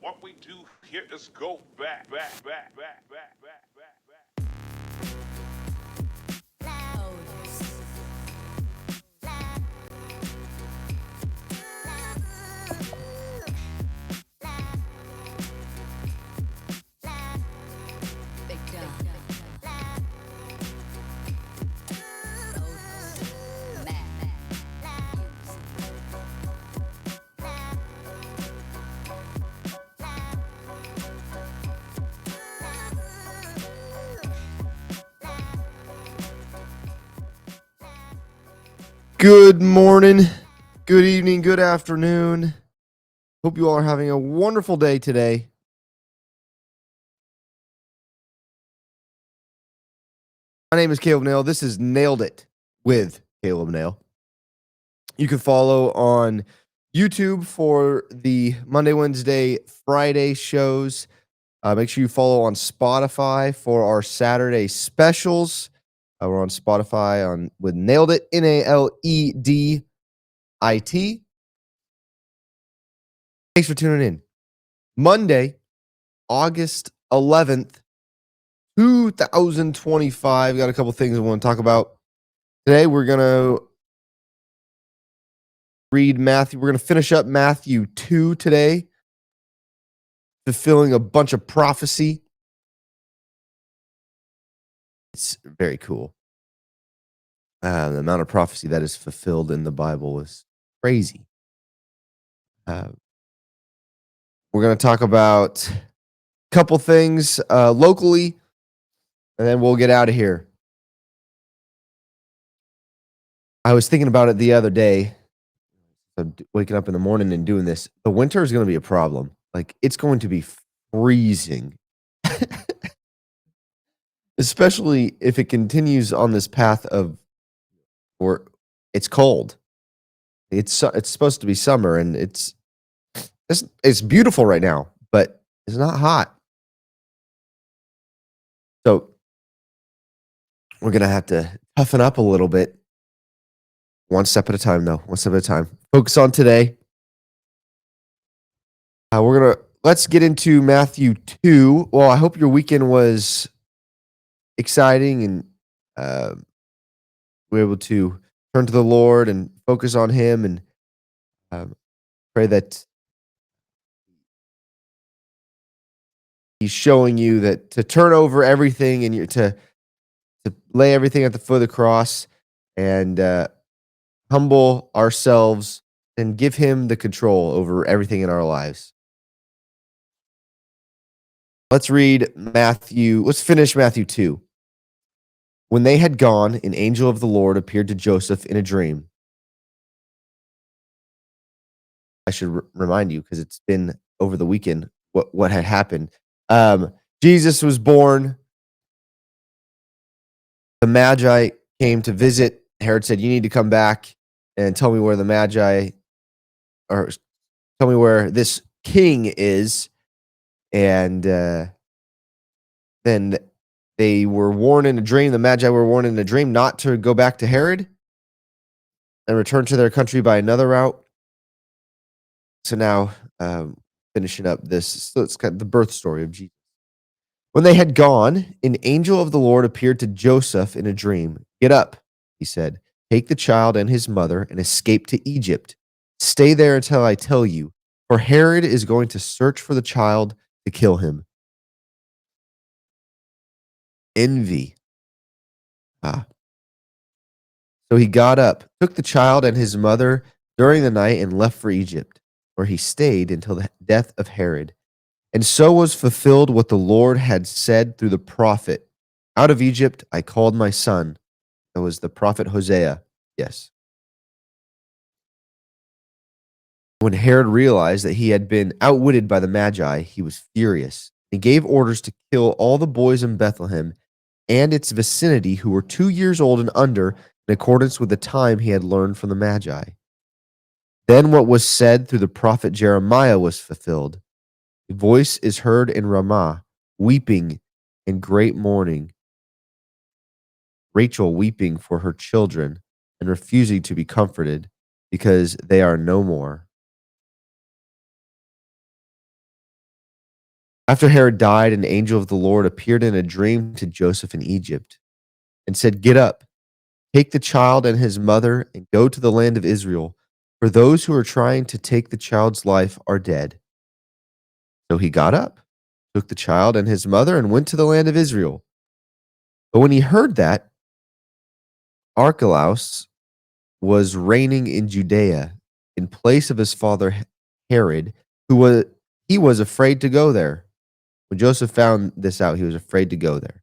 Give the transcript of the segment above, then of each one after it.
what we do here is go back, back, back, back, back, back, back, back. Good morning, good evening, good afternoon. Hope you all are having a wonderful day today. My name is Caleb Nail. This is Nailed It with Caleb Nail. You can follow on YouTube for the Monday, Wednesday, Friday shows. Make sure you follow on Spotify for our Saturday specials. We're on Spotify with Nailed It, Naledit. Thanks for tuning in. Monday, August 11th, 2025. Got a couple things I want to talk about. Today, we're going to read Matthew. We're going to finish up Matthew 2 today, fulfilling a bunch of prophecy. It's very cool. The amount of prophecy that is fulfilled in the Bible is crazy. We're going to talk about a couple things locally, and then we'll get out of here. I was thinking about it the other day. Waking up in the morning and doing this. The winter is going to be a problem. Like, it's going to be freezing. Especially if it continues on this path of where it's cold. It's supposed to be summer, and it's beautiful right now, but it's not hot. So we're gonna have to toughen up a little bit. One step at a time, though. One step at a time. Focus on today. Let's get into Matthew 2. Well, I hope your weekend was exciting and we're able to turn to the Lord and focus on Him, and pray that He's showing you that to turn over everything and to lay everything at the foot of the cross and humble ourselves and give Him the control over everything in our lives. Let's read Matthew. Let's finish Matthew 2. When they had gone, an angel of the Lord appeared to Joseph in a dream. I should remind you, because it's been over the weekend, what had happened. Jesus was born. The Magi came to visit. Herod said, "You need to come back and tell me where the Magi, or tell me where this king is." And then they were warned in a dream. The Magi were warned in a dream not to go back to Herod and return to their country by another route. So now, finishing up this, so it's kind of the birth story of Jesus. When they had gone, an angel of the Lord appeared to Joseph in a dream. "Get up," he said. "Take the child and his mother and escape to Egypt. Stay there until I tell you, for Herod is going to search for the child to kill him." Envy. So he got up, took the child and his mother during the night, and left for Egypt, where he stayed until the death of Herod. And so was fulfilled what the Lord had said through the prophet, "Out of Egypt I called my son." That was the prophet Hosea. Yes. When Herod realized that he had been outwitted by the Magi, he was furious. He gave orders to kill all the boys in Bethlehem and its vicinity who were 2 years old and under, in accordance with the time he had learned from the Magi. Then what was said through the prophet Jeremiah was fulfilled. "A voice is heard in Ramah, weeping in great mourning, Rachel weeping for her children and refusing to be comforted because they are no more." After Herod died, an angel of the Lord appeared in a dream to Joseph in Egypt and said, "Get up, take the child and his mother, and go to the land of Israel, for those who are trying to take the child's life are dead." So he got up, took the child and his mother, and went to the land of Israel. But when he heard that Archelaus was reigning in Judea in place of his father Herod, who was he was afraid to go there. When Joseph found this out, he was afraid to go there.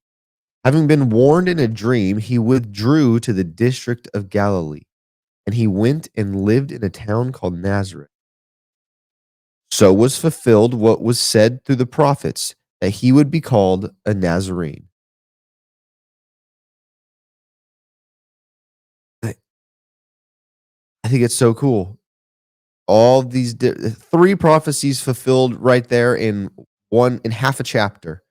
Having been warned in a dream, he withdrew to the district of Galilee, and he went and lived in a town called Nazareth. So was fulfilled what was said through the prophets, that he would be called a Nazarene. I I think it's so cool. All these three prophecies fulfilled right there in half a chapter.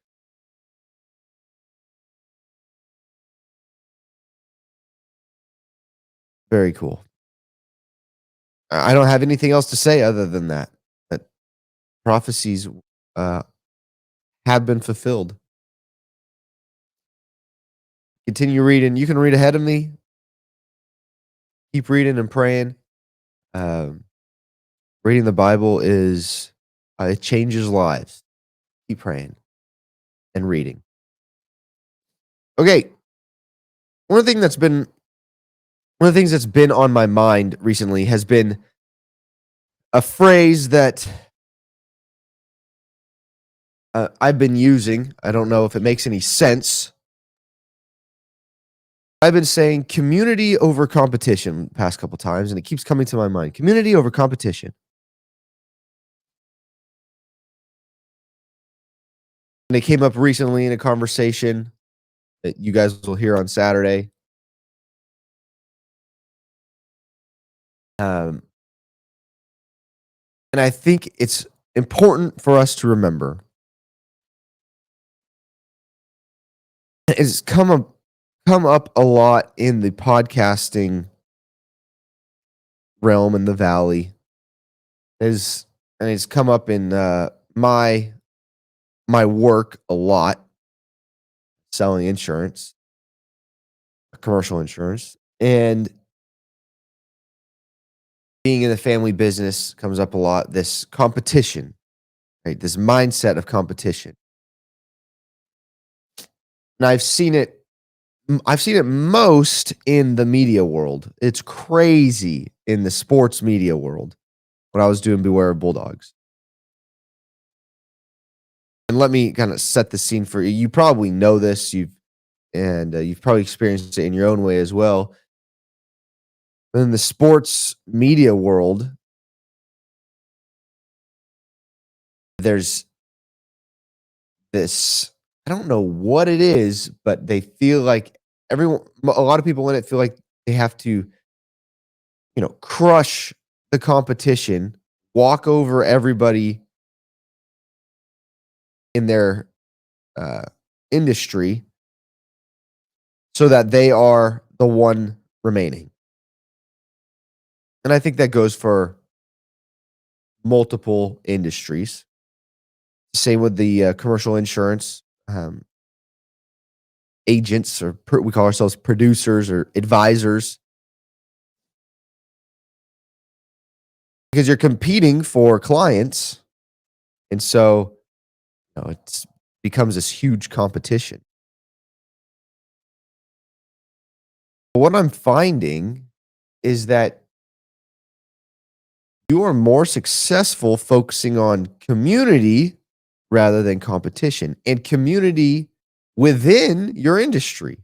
Very cool. I don't have anything else to say other than that. That prophecies uh, have been fulfilled. Continue reading. You can read ahead of me. Keep reading and praying. Um, Reading the Bible is it changes lives. Keep praying and reading. Okay, one of the things that's been one of the things that's been on my mind recently has been a phrase that I've been using. I don't know if it makes any sense. I've been saying community over competition the past couple times, and it keeps coming to my mind. Community over competition. And it came up recently in a conversation that you guys will hear on Saturday. Um, and I think it's important for us to remember. It's come up a lot in the podcasting realm in the valley. Is and it's come up in my work a lot, selling insurance, commercial insurance, and being in the family business comes up a lot. This competition, right? This mindset of competition, and I've seen it most in the media world. It's crazy in the sports media world when I was doing Beware of Bulldogs. And let me kind of set the scene for you. You probably know this. You've probably experienced it in your own way as well. In the sports media world, there's this, I don't know what it is, but they feel like a lot of people in it feel like they have to, crush the competition, walk over everybody in their uh, industry so that they are the one remaining. And I think that goes for multiple industries. Same with the commercial insurance agents, or we call ourselves producers or advisors, because you're competing for clients, and so it becomes this huge competition. What I'm finding is that you are more successful focusing on community rather than competition, and community within your industry,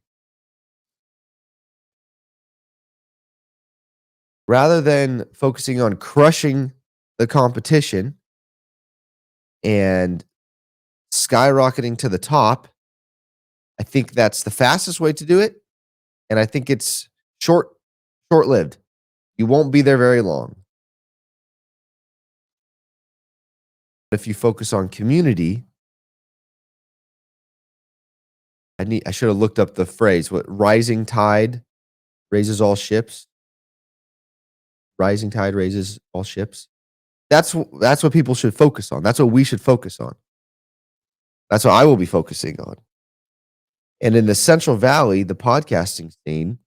rather than focusing on crushing the competition and skyrocketing to the top. I think that's the fastest way to do it, and I think it's short-lived. You won't be there very long. If you focus on community, I should have looked up the phrase. What rising tide raises all ships. Rising tide raises all ships. That's what people should focus on. That's what we should focus on. That's what I will be focusing on. And in the Central Valley, the podcasting scene,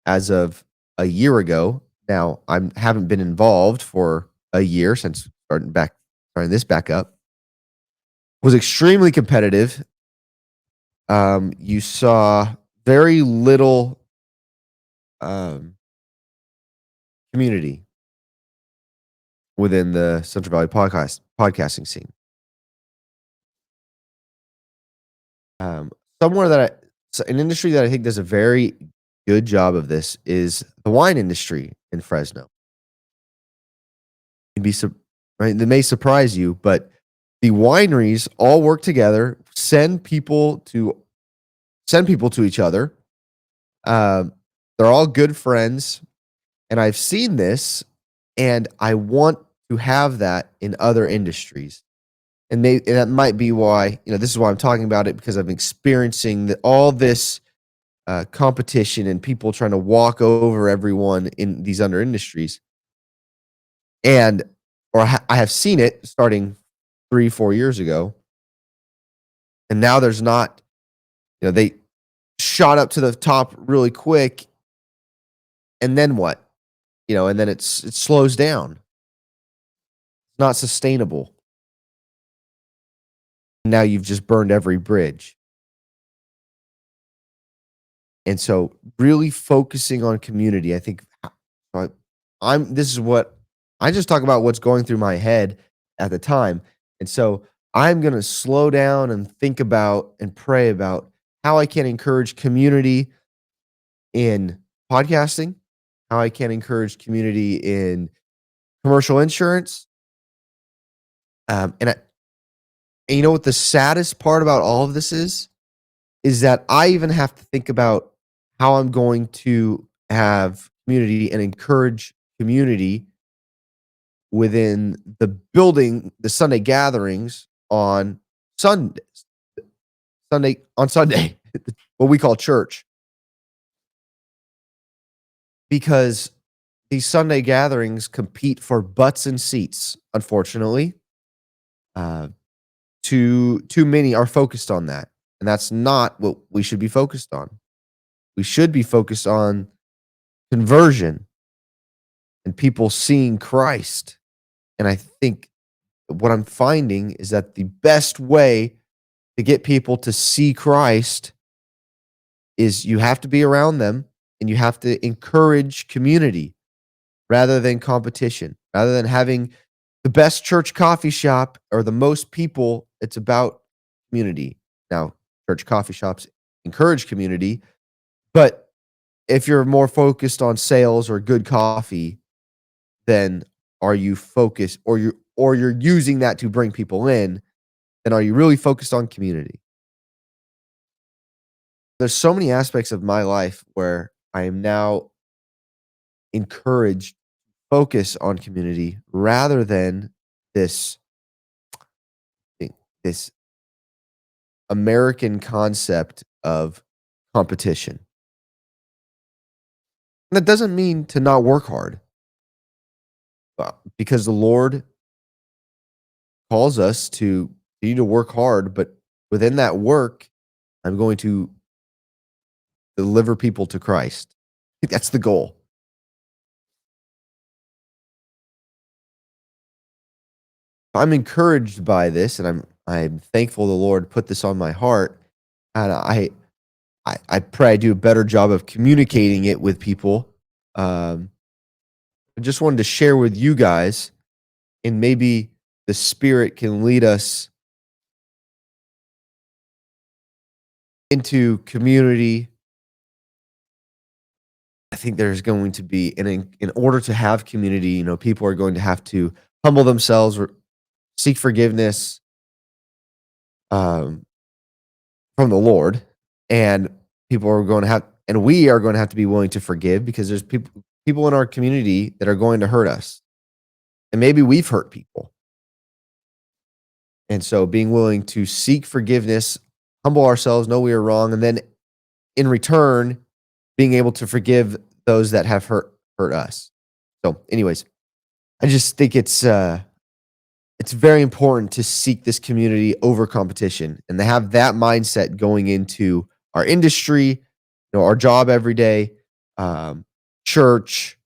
as of a year ago, now I haven't been involved for a year since starting this back up, was extremely competitive. You saw very little um, community within the Central Valley podcasting scene. Um, somewhere that an industry that I think does a very good job of this is the wine industry in Fresno. You'd be right. They may surprise you, but the wineries all work together, send people to each other. Um, they're all good friends, and I've seen this, and I want to have that in other industries. And that might be why, this is why I'm talking about it, because I'm experiencing all this competition and people trying to walk over everyone in these other industries. And, I have seen it starting 3-4 years ago. And now there's not, they shot up to the top really quick. And then what? And then it slows down. It's not sustainable. Now you've just burned every bridge. And so really focusing on community, I think this is what I just talk about what's going through my head at the time. And so I'm going to slow down and think about and pray about how I can encourage community in podcasting, how I can encourage community in commercial insurance. And you know what the saddest part about all of this is that I even have to think about how I'm going to have community and encourage community within the Sunday gatherings on Sunday, what we call church. Because these Sunday gatherings compete for butts and seats, unfortunately. Too many are focused on that. And that's not what we should be focused on. We should be focused on conversion and people seeing Christ. And I think what I'm finding is that the best way to get people to see Christ is you have to be around them and you have to encourage community rather than competition, rather than having the best church coffee shop or the most people. It's about community. Now, church coffee shops encourage community, but if you're more focused on sales or good coffee, then are you focused or you're using that to bring people in, then are you really focused on community? There's so many aspects of my life where I am now encouraged to focus on community rather than this this American concept of competition. And that doesn't mean to not work hard, because the Lord calls us to continue to work hard, but within that work, I'm going to deliver people to Christ. I think that's the goal. I'm encouraged by this, and I'm thankful the Lord put this on my heart, and I pray I do a better job of communicating it with people. I just wanted to share with you guys, and maybe the Spirit can lead us into community. I think there's going to be, and in order to have community, people are going to have to humble themselves or seek forgiveness um, from the Lord, and we are going to have to be willing to forgive, because there's people in our community that are going to hurt us, and maybe we've hurt people, and so being willing to seek forgiveness, humble ourselves, know we are wrong, and then in return, being able to forgive those that have hurt us. So, anyways, I just think it's it's very important to seek this community over competition and to have that mindset going into our industry, our job every day, church,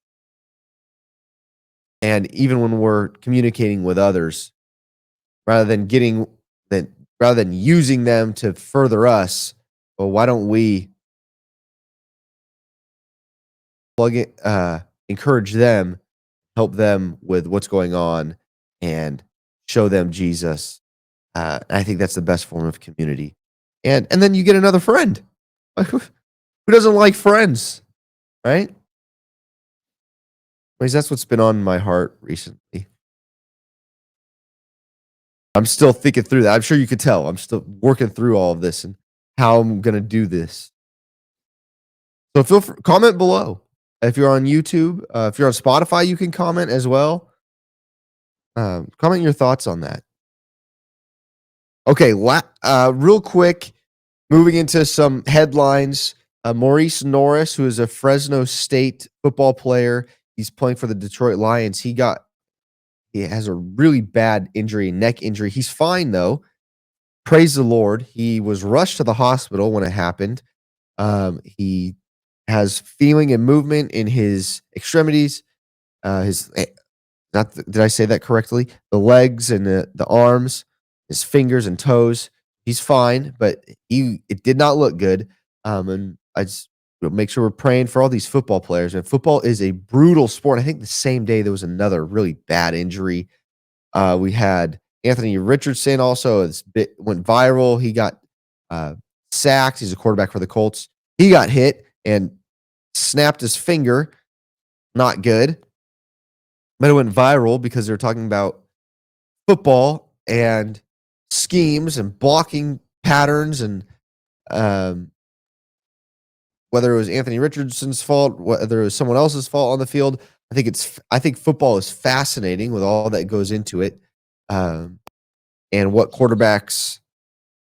and even when we're communicating with others, rather than getting that, rather than using them to further us. Well, why don't we plug it, encourage them, help them with what's going on, and show them Jesus. I think that's the best form of community. And then you get another friend. Who doesn't like friends, right? Anyways, that's what's been on my heart recently. I'm still thinking through that. I'm sure you could tell. I'm still working through all of this and how I'm going to do this. So feel free, comment below. If you're on YouTube, if you're on Spotify, you can comment as well. Comment your thoughts on that. Okay, real quick, moving into some headlines. Maurice Norris, who is a Fresno State football player, he's playing for the Detroit Lions. He has a really bad injury, neck injury. He's fine though. Praise the Lord. He was rushed to the hospital when it happened. He has feeling and movement in his extremities. Did I say that correctly? The legs and the arms, his fingers and toes. He's fine, but it did not look good. And I just make sure we're praying for all these football players. And football is a brutal sport. I think the same day there was another really bad injury. We had Anthony Richardson also. Went viral. He got sacked. He's a quarterback for the Colts. He got hit and snapped his finger. Not good. But it went viral because they were talking about football and schemes and blocking patterns and whether it was Anthony Richardson's fault, whether it was someone else's fault on the field. I think football is fascinating with all that goes into it, and what quarterbacks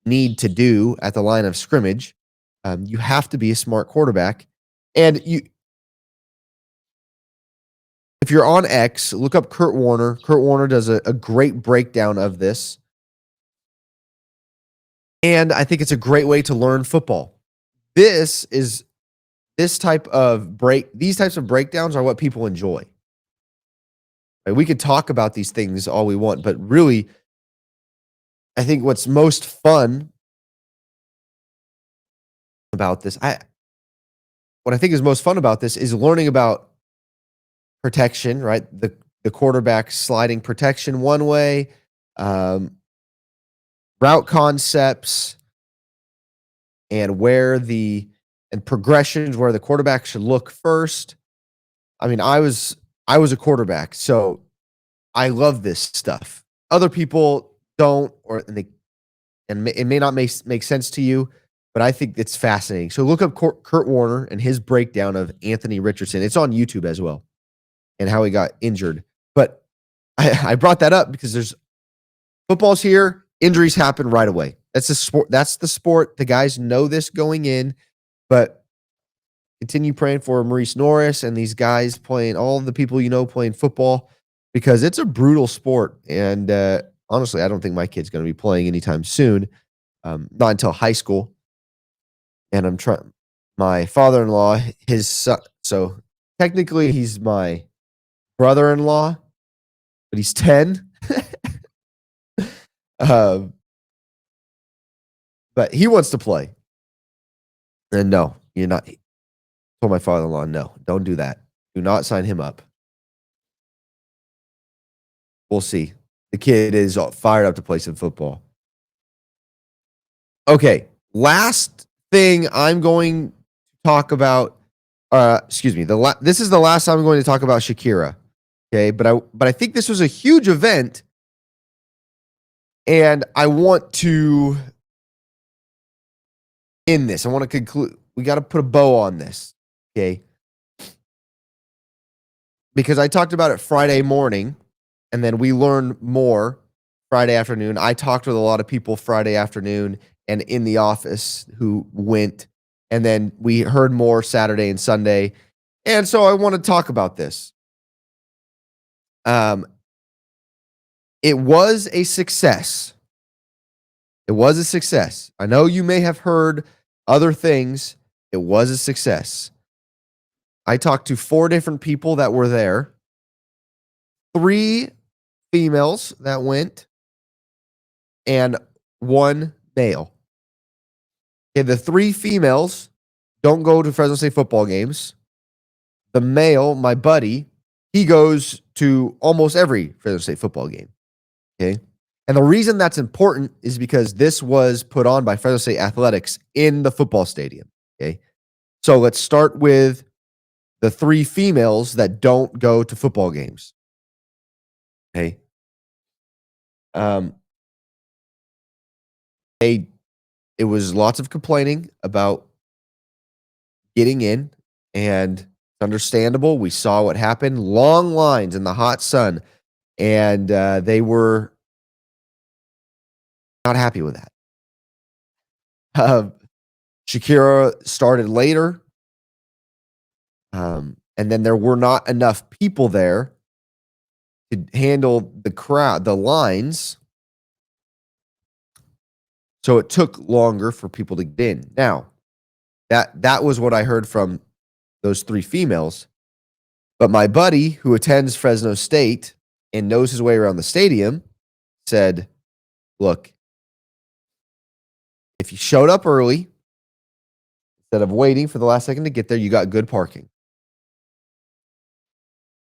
need to do at the line of scrimmage. You have to be a smart quarterback, and if you're on X, look up Kurt Warner. Kurt Warner does a great breakdown of this, and I think it's a great way to learn football. These types of breakdowns are what people enjoy. Right? We could talk about these things all we want, but really, I think what's most fun about this, what I think is most fun about this is learning about protection, right? The quarterback sliding protection one way, route concepts, and progressions where the quarterback should look first. I mean, I was a quarterback, so I love this stuff. Other people don't, it may not make sense to you, but I think it's fascinating. So look up Kurt Warner and his breakdown of Anthony Richardson. It's on YouTube as well, and how he got injured. But I brought that up because football's here, injuries happen right away. That's the sport. That's the sport. The guys know this going in, but continue praying for Maurice Norris and these guys playing, all the people playing football, because it's a brutal sport. And honestly, I don't think my kid's going to be playing anytime soon, not until high school. And I'm trying. My father-in-law, his son, so technically he's my brother-in-law, but he's 10. But he wants to play. And no, you're not. I told my father-in-law, no, don't do that. Do not sign him up. We'll see. The kid is fired up to play some football. Okay, last thing I'm going to talk about. Excuse me. This is the last time I'm going to talk about Shakira. Okay, but I think this was a huge event, and I want to end this. I want to conclude. We got to put a bow on this. Okay, because I talked about it Friday morning, and then we learned more Friday afternoon. I talked with a lot of people Friday afternoon and in the office who went, and then we heard more Saturday and Sunday. And so I want to talk about this. It was a success. It was a success. I know you may have heard other things. It was a success. I talked to 4 different people that were there. 3 females that went and 1 male. Okay, the 3 females don't go to Fresno State football games. The male, my buddy, he goes to almost every Fresno State football game. Okay. And the reason that's important is because this was put on by Fresno State Athletics in the football stadium. Okay. So let's start with the 3 females that don't go to football games. Okay. It was lots of complaining about getting in, and it's understandable. We saw what happened. Long lines in the hot sun, and they were not happy with that. Shakira started later, and then there were not enough people there to handle the crowd, the lines. So it took longer for people to get in. Now, that was what I heard from those 3 females. But my buddy, who attends Fresno State and knows his way around the stadium, said, look, if you showed up early, instead of waiting for the last second to get there, you got good parking.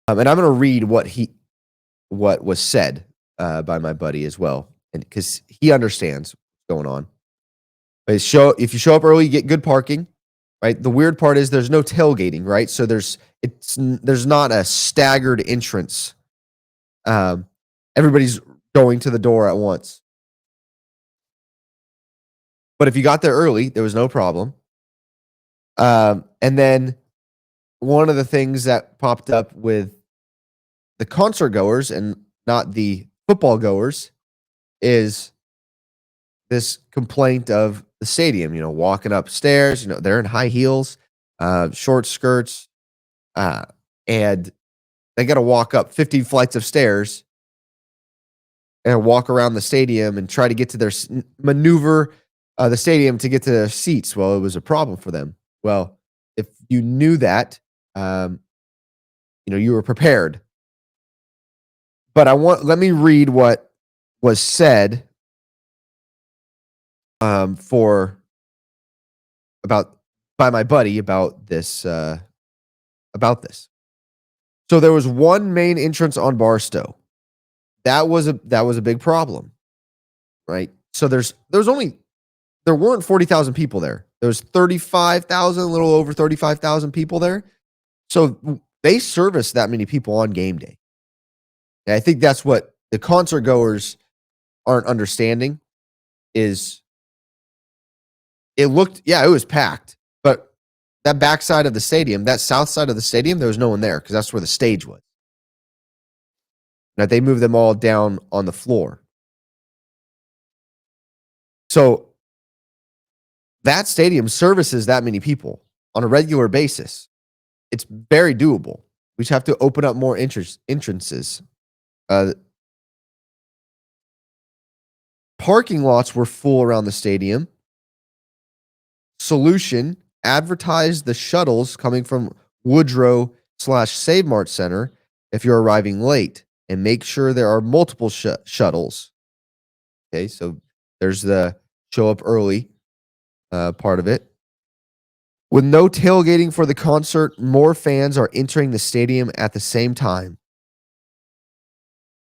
And I'm going to read what was said by my buddy as well, and because he understands what's going on. But if you show up early, you get good parking, right? The weird part is there's no tailgating, right? So there's not a staggered entrance. Everybody's going to the door at once. But if you got there early, there was no problem. And then one of the things that popped up with the concert goers and not the football goers is this complaint of the stadium, walking upstairs, they're in high heels, short skirts, and they got to walk up 15 flights of stairs and walk around the stadium and try to get to their maneuver the stadium to get to their seats. Well, it was a problem for them. Well, if you knew that, you were prepared. But let me read what was said by my buddy about this. So there was one main entrance on Barstow. That was a big problem, right? So there weren't 40,000 people there. There was 35,000, a little over 35,000 people there. So they serviced that many people on game day. And I think that's what the concert goers aren't understanding is it was packed, but that backside of the stadium, that south side of the stadium, there was no one there because that's where the stage was. Now they moved them all down on the floor. So that stadium services that many people on a regular basis. It's very doable. We just have to open up more entrances. Parking lots were full around the stadium. Solution, advertise the shuttles coming from Woodrow/Save Mart Center if you're arriving late, and make sure there are multiple shuttles. Okay, so there's the show up early part of it. With no tailgating for the concert, more fans are entering the stadium at the same time.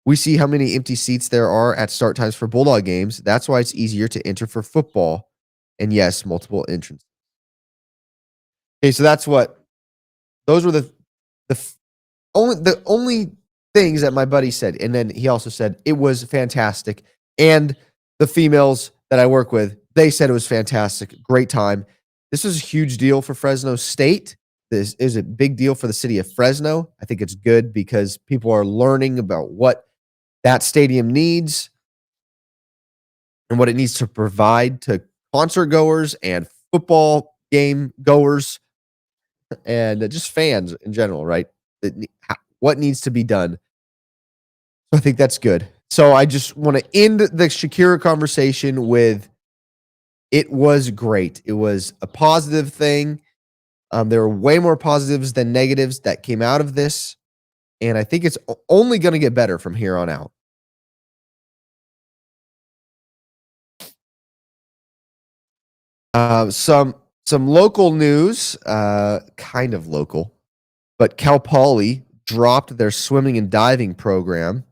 We see how many empty seats there are at start times for Bulldog games. That's why it's easier to enter for football. And yes, multiple entrances. Okay, so those were the only things that my buddy said. And then he also said it was fantastic. And the females that I work with, they said it was fantastic. Great time. This is a huge deal for Fresno State. This is a big deal for the city of Fresno. I think it's good because people are learning about what that stadium needs and what it needs to provide to concert goers and football game goers and just fans in general, right? What needs to be done. So I think that's good. So I just want to end the Shakira conversation with it was great. It was a positive thing. There were way more positives than negatives that came out of this. And I think it's only going to get better from here on out. Some local news, kind of local, but Cal Poly dropped their swimming and diving program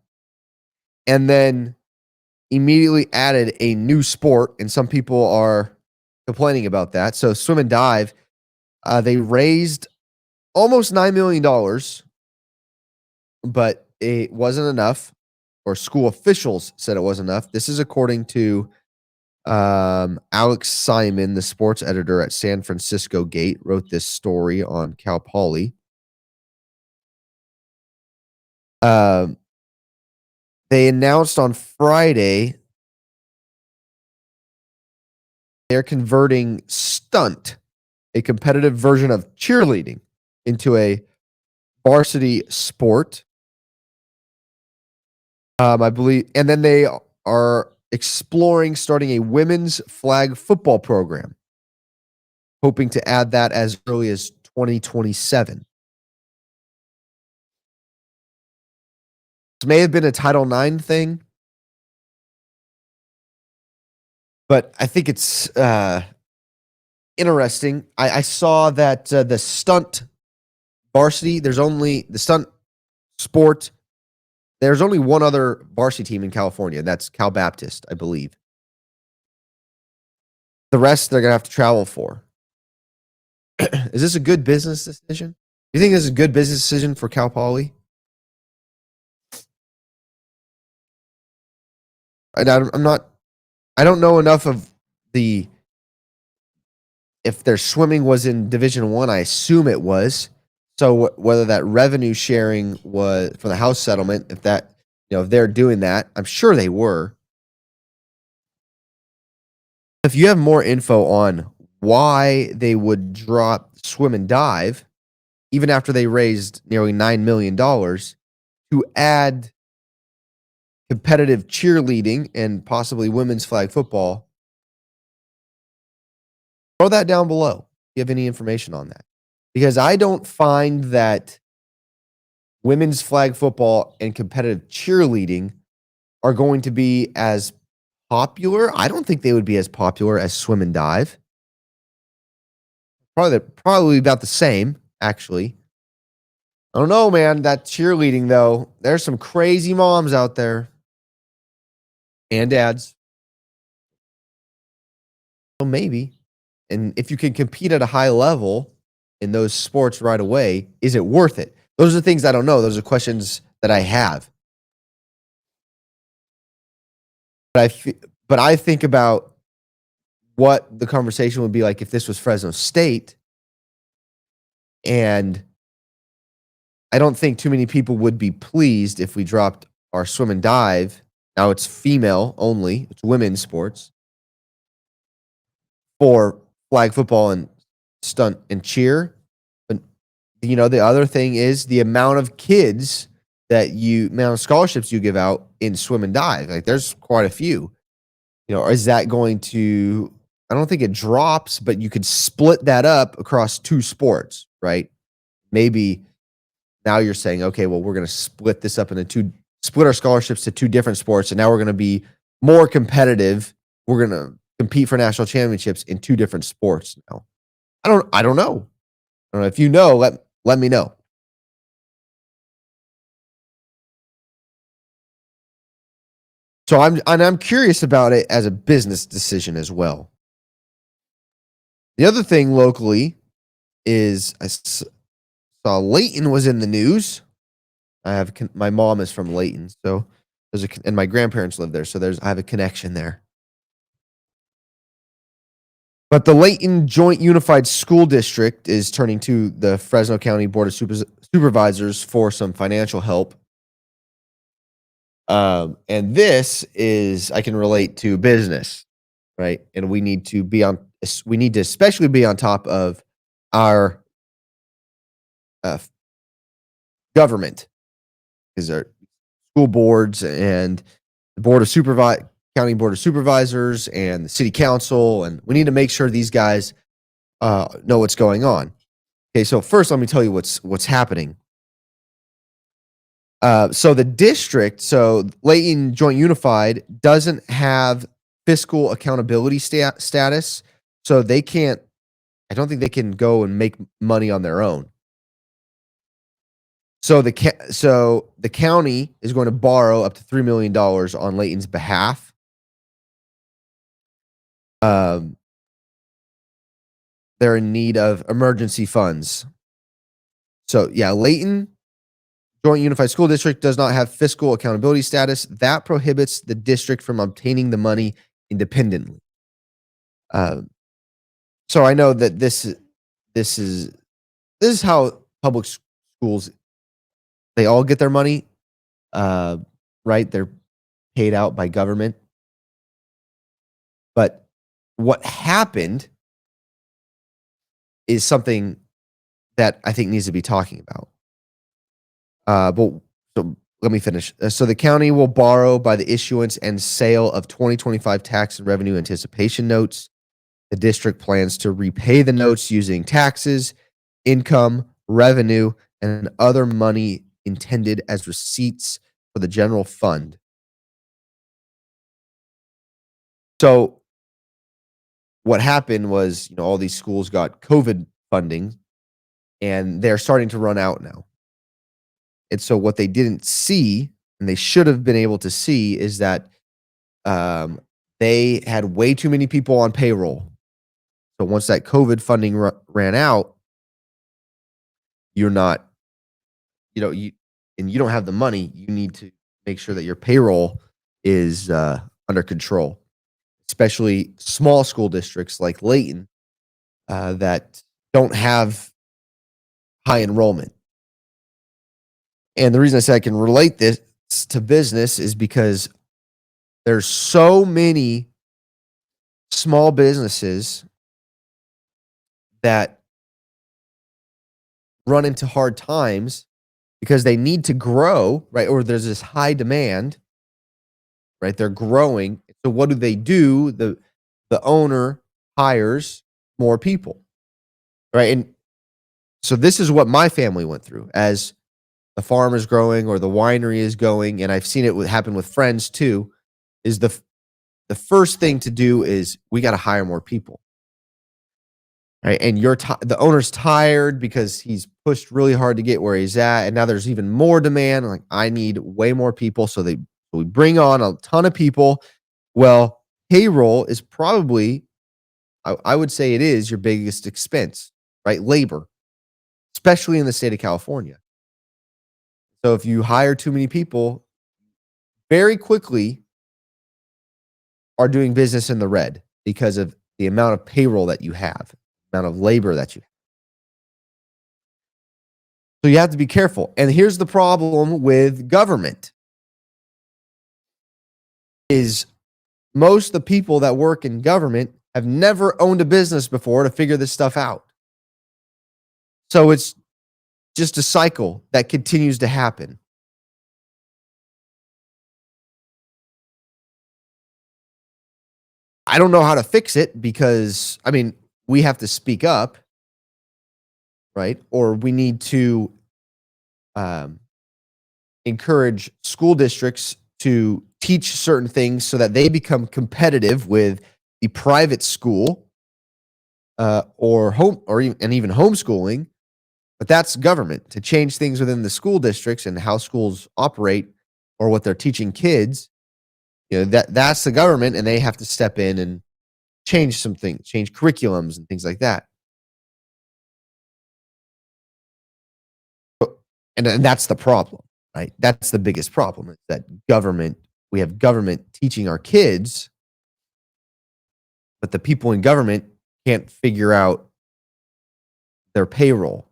and then immediately added a new sport, and some people are complaining about that. So swim and dive, they raised almost $9 million, but it wasn't enough, or school officials said it wasn't enough. This is according to Alex Simon, the sports editor at San Francisco Gate, wrote this story on Cal Poly. They announced on Friday they're converting stunt, a competitive version of cheerleading, into a varsity sport. I believe, and then they are exploring starting a women's flag football program, hoping to add that as early as 2027. This may have been a Title IX thing, but I think it's interesting. I saw that the stunt varsity, there's only the stunt sport. There's only one other varsity team in California. That's Cal Baptist, I believe. The rest they're going to have to travel for. Is this a good business decision? Do you think this is a good business decision for Cal Poly? I'm not. I don't know enough of the. If their swimming was in Division One, I assume it was. So whether that revenue sharing was for the house settlement, if that, if they're doing that, I'm sure they were. If you have more info on why they would drop swim and dive, even after they raised nearly $9 million to add competitive cheerleading and possibly women's flag football, throw that down below. If you have any information on that, because I don't find that women's flag football and competitive cheerleading are going to be as popular. I don't think they would be as popular as swim and dive. Probably about the same, actually. I don't know, man. That cheerleading, though, there's some crazy moms out there and dads. So maybe. And if you can compete at a high level in those sports right away, is it worth it? Those are things I don't know. Those are questions that I have. But I think about what the conversation would be like if this was Fresno State. And I don't think too many people would be pleased if we dropped our swim and dive. Now it's female only, it's women's sports, for flag football and stunt and cheer. But the other thing is the amount of kids amount of scholarships you give out in swim and dive. Like there's quite a few. Is that going to, I don't think it drops, but you could split that up across two sports, right? Maybe now you're saying, okay, well, we're going to split this up into split our scholarships to two different sports. And now we're going to be more competitive. We're going to compete for national championships in two different sports now. I don't know. I don't know. If you know, let me know. So I'm curious about it as a business decision as well. The other thing locally is I saw Laton was in the news. My mom is from Laton, so and my grandparents live there, so I have a connection there. But the Laton Joint Unified School District is turning to the Fresno County Board of Supervisors for some financial help. And this is, I can relate to business, right? And we need to especially be on top of our government, because our school boards and the county board of supervisors and the city council, and we need to make sure these guys know what's going on. Okay, so first let me tell you what's happening. So the district, so Layton Joint Unified doesn't have fiscal accountability status, so they can't. I don't think they can go and make money on their own. So the county is going to borrow up to $3 million on Layton's behalf. They're in need of emergency funds. So yeah, Layton Joint Unified School District does not have fiscal accountability status. That prohibits the district from obtaining the money independently. So I know that this is how public schools, they all get their money, right? They're paid out by government. But what happened is something that I think needs to be talking about. So let me finish. So the county will borrow by the issuance and sale of 2025 tax and revenue anticipation notes. The district plans to repay the notes using taxes, income, revenue, and other money intended as receipts for the general fund. So what happened was, all these schools got COVID funding and they're starting to run out now. And so what they didn't see, and they should have been able to see, is that they had way too many people on payroll. So once that COVID funding ran out, you're not, you don't have the money. You need to make sure that your payroll is under control, especially small school districts like Layton that don't have high enrollment. And the reason I say I can relate this to business is because there's so many small businesses that run into hard times because they need to grow, right? Or there's this high demand, right? They're growing. So what do? The owner hires more people, right? And so this is what my family went through as the farm is growing or the winery is going, and I've seen it happen with friends too. Is the first thing to do is we got to hire more people, right? And the owner's tired because he's pushed really hard to get where he's at, and now there's even more demand. Like, I need way more people, so we bring on a ton of people. Well, payroll is probably, I would say, it is your biggest expense, right? Labor, especially in the state of California. So if you hire too many people, very quickly are doing business in the red because of the amount of payroll that you have, amount of labor that you have. So you have to be careful. And here's the problem with government is most of the people that work in government have never owned a business before to figure this stuff out. So it's just a cycle that continues to happen. I don't know how to fix it because, we have to speak up, right? Or we need to encourage school districts to teach certain things so that they become competitive with the private school or home and even homeschooling. But that's government to change things within the school districts and how schools operate or what they're teaching kids. That's the government, and they have to step in and change some things, change curriculums and things like that. And that's the problem, right? That's the biggest problem is that we have government teaching our kids, but the people in government can't figure out their payroll,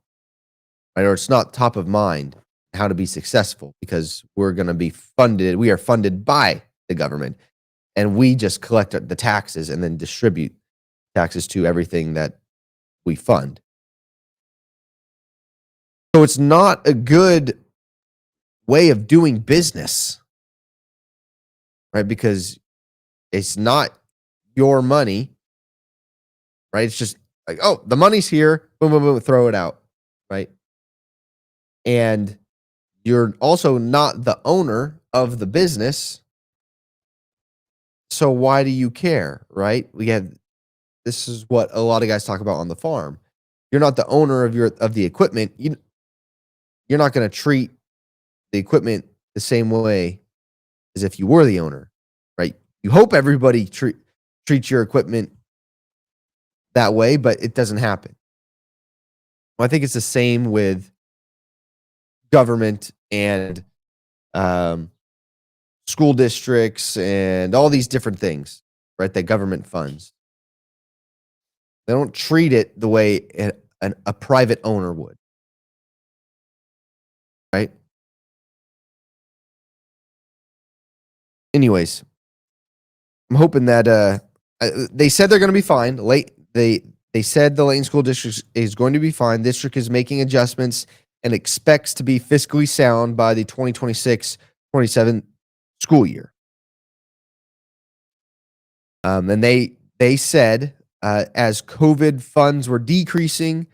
right? Or it's not top of mind how to be successful because we are funded by the government, and we just collect the taxes and then distribute taxes to everything that we fund. So it's not a good way of doing business. right? Because it's not your money, right? It's just like, oh, the money's here, boom, boom, boom, throw it out, right? And you're also not the owner of the business. So why do you care, right? This is what a lot of guys talk about on the farm. You're not the owner of the equipment. You're not going to treat the equipment the same way as if you were the owner, right? You hope everybody treats your equipment that way, but it doesn't happen. Well, I think it's the same with government and um, school districts and all these different things, right? That government funds. They don't treat it the way a private owner would, right? Anyways, I'm hoping that they said they're going to be fine. They said the Layton School District is going to be fine. District is making adjustments and expects to be fiscally sound by the 2026-27 school year. And they said as COVID funds were decreasing,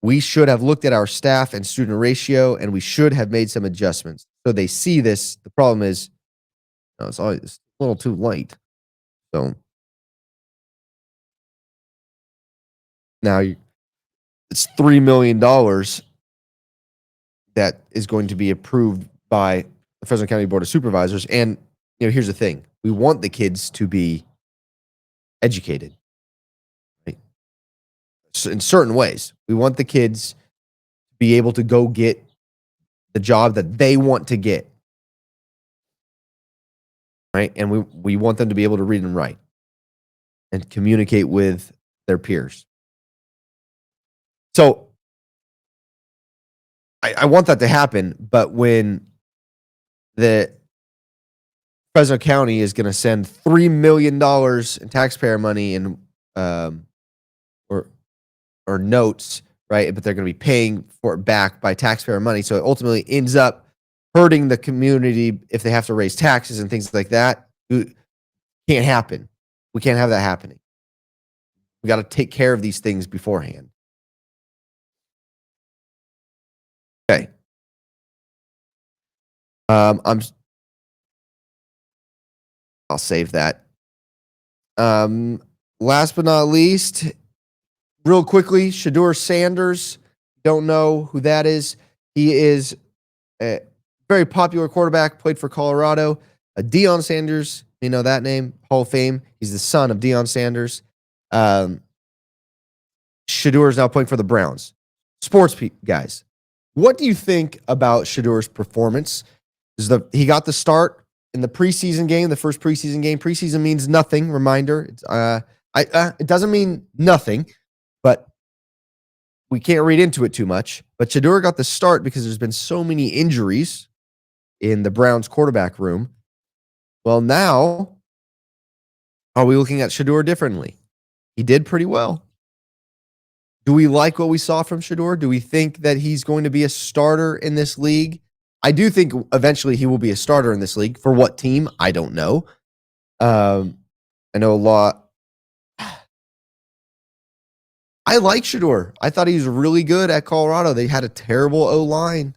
we should have looked at our staff and student ratio, and we should have made some adjustments. So they see this. The problem is, it's always a little too late. So now it's $3 million that is going to be approved by the Fresno County Board of Supervisors. And here's the thing: we want the kids to be educated, right? So in certain ways, we want the kids to be able to go get the job that they want to get, right? And we want them to be able to read and write and communicate with their peers. So I want that to happen, but when the Fresno County is going to send $3 million in taxpayer money and or notes, right? But they're going to be paying for it back by taxpayer money, so it ultimately ends up hurting the community if they have to raise taxes and things like that. It can't happen. We can't have that happening. We got to take care of these things beforehand. Okay. I'll save that. Last but not least, real quickly, Shadeur Sanders. Don't know who that is. He is a very popular quarterback, played for Colorado. Deion Sanders, you know that name, Hall of Fame. He's the son of Deion Sanders. Shadeur is now playing for the Browns. Sports guys, what do you think about Shadeur's performance? He got the start in the preseason game, the first preseason game. Preseason means nothing. Reminder, it doesn't mean nothing, but we can't read into it too much. But Shadeur got the start because there's been so many injuries in the Browns quarterback room. Well, now are we looking at Shadeur differently? He did pretty well. Do we like what we saw from Shadeur? Do we think that he's going to be a starter in this league? I do think eventually he will be a starter in this league. For what team? I don't know. I know a lot. I like Shadeur. I thought he was really good at Colorado. They had a terrible O-line.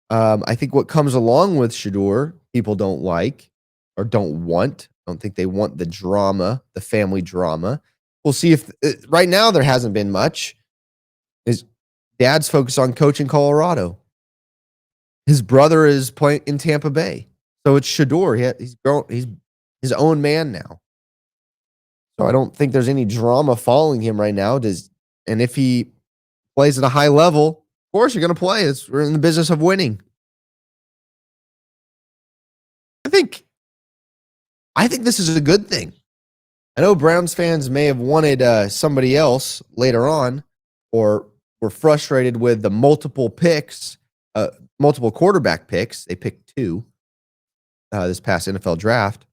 I think what comes along with Shadeur, people don't like or don't want. I don't think they want the drama, the family drama. We'll see if right now there hasn't been much. His dad's focused on coaching Colorado. His brother is playing in Tampa Bay. So it's Shadeur. He's grown. He's his own man now. So I don't think there's any drama following him right now. And if he plays at a high level, of course you're going to play. We're in the business of winning. I think this is a good thing. I know Browns fans may have wanted somebody else later on, or were frustrated with the multiple quarterback picks. They picked 2 this past NFL draft.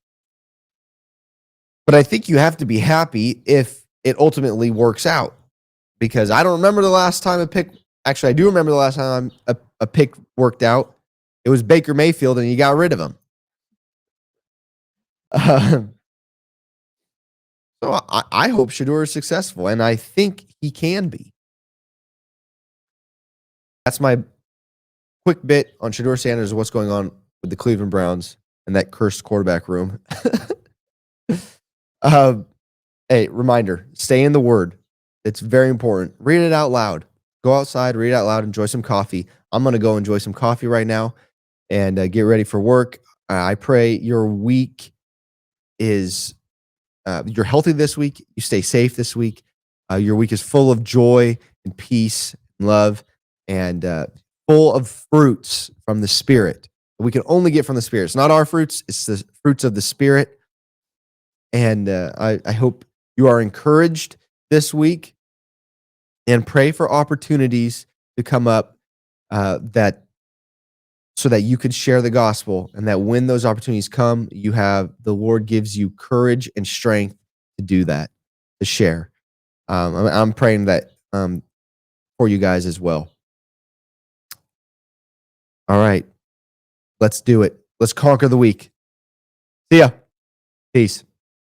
But I think you have to be happy if it ultimately works out, because I don't remember the last time a pick. Actually, I do remember the last time a pick worked out. It was Baker Mayfield, and you got rid of him. Um, so I hope Shadeur is successful, and I think he can be. That's my quick bit on Shadeur Sanders and what's going on with the Cleveland Browns and that cursed quarterback room. um, hey, reminder: stay in the Word. It's very important. Read it out loud. Go outside, read it out loud, enjoy some coffee. I'm gonna go enjoy some coffee right now and get ready for work. I pray your week is you're healthy this week. You stay safe this week. Your week is full of joy and peace and love and full of fruits from the Spirit. We can only get from the Spirit. It's not our fruits, it's the fruits of the Spirit. And I hope you are encouraged this week and pray for opportunities to come up that so that you could share the gospel and that when those opportunities come, you have the Lord gives you courage and strength to do that, to share. I'm praying that for you guys as well. All right, let's do it. Let's conquer the week. See ya. Peace.